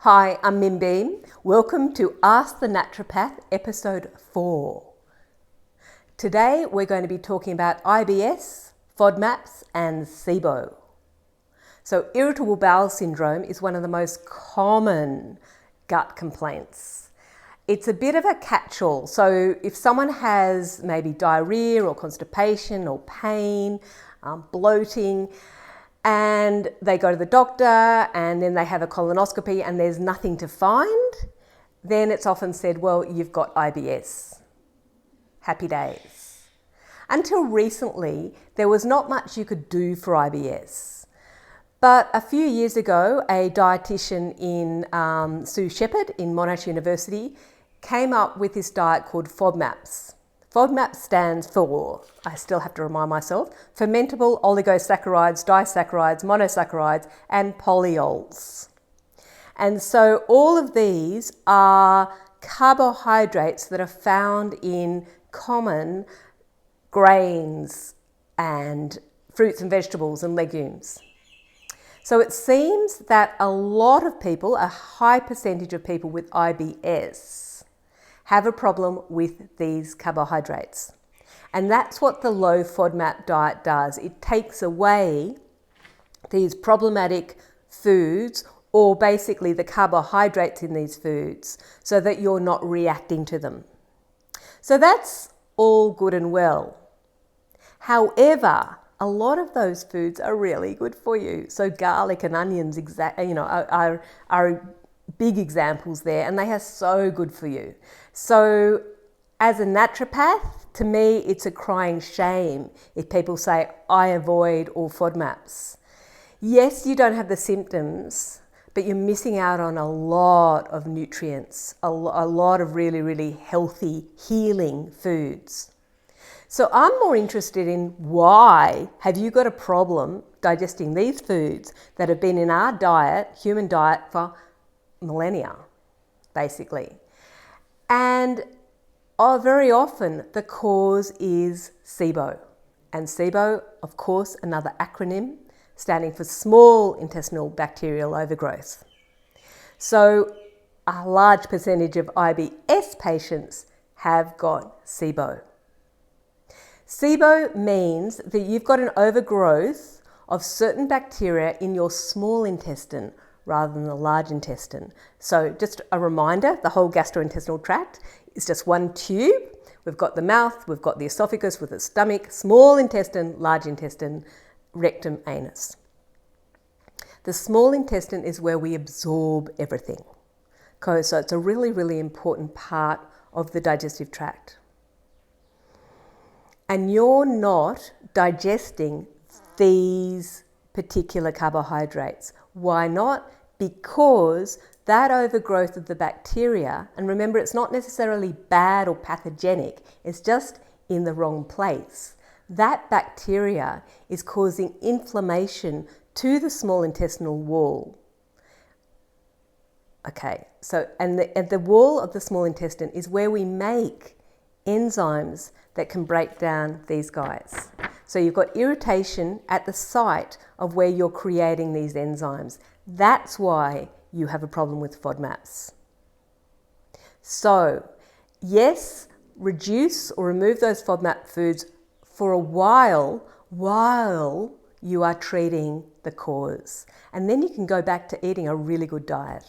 Hi, I'm Mim Beim. Welcome to Ask the Naturopath, episode 4. Today we're going to be talking about IBS, FODMAPs and SIBO. So Irritable Bowel Syndrome is one of the most common gut complaints. It's a bit of a catch-all. So if someone has maybe diarrhea or constipation or pain, bloating, and they go to the doctor and then they have a colonoscopy and there's nothing to find, then it's often said, well, you've got IBS. Happy days. Until recently, there was not much you could do for IBS. But a few years ago, a dietitian in Sue Shepherd in Monash University came up with this diet called FODMAPs. FODMAP stands for, I still have to remind myself, fermentable oligosaccharides, disaccharides, monosaccharides, and polyols. And so all of these are carbohydrates that are found in common grains and fruits and vegetables and legumes. So it seems that a lot of people, a high percentage of people with IBS, have a problem with these carbohydrates. And that's what the low FODMAP diet does. It takes away these problematic foods, or basically the carbohydrates in these foods, so that you're not reacting to them. So that's all good and well. However, a lot of those foods are really good for you. So garlic and onions are big examples there, and they are so good for you. So as a naturopath, to me, it's a crying shame if people say, I avoid all FODMAPs. Yes, you don't have the symptoms, but you're missing out on a lot of nutrients, a lot of really, really healthy, healing foods. So I'm more interested in why have you got a problem digesting these foods that have been in our diet, human diet, for millennia, basically. And very often the cause is SIBO. And SIBO, of course, another acronym standing for small intestinal bacterial overgrowth. So a large percentage of IBS patients have got SIBO. SIBO means that you've got an overgrowth of certain bacteria in your small intestine rather than the large intestine. So just a reminder, the whole gastrointestinal tract is just one tube. We've got the mouth, we've got the esophagus with the stomach, small intestine, large intestine, rectum, anus. The small intestine is where we absorb everything. So it's a really, really important part of the digestive tract. And you're not digesting these particular carbohydrates. Why not? Because that overgrowth of the bacteria, and remember, it's not necessarily bad or pathogenic, it's just in the wrong place. That bacteria is causing inflammation to the small intestinal wall. Okay, so and the wall of the small intestine is where we make enzymes that can break down these guys. So you've got irritation at the site of where you're creating these enzymes. That's why you have a problem with FODMAPs. So yes, reduce or remove those FODMAP foods for a while you are treating the cause. And then you can go back to eating a really good diet.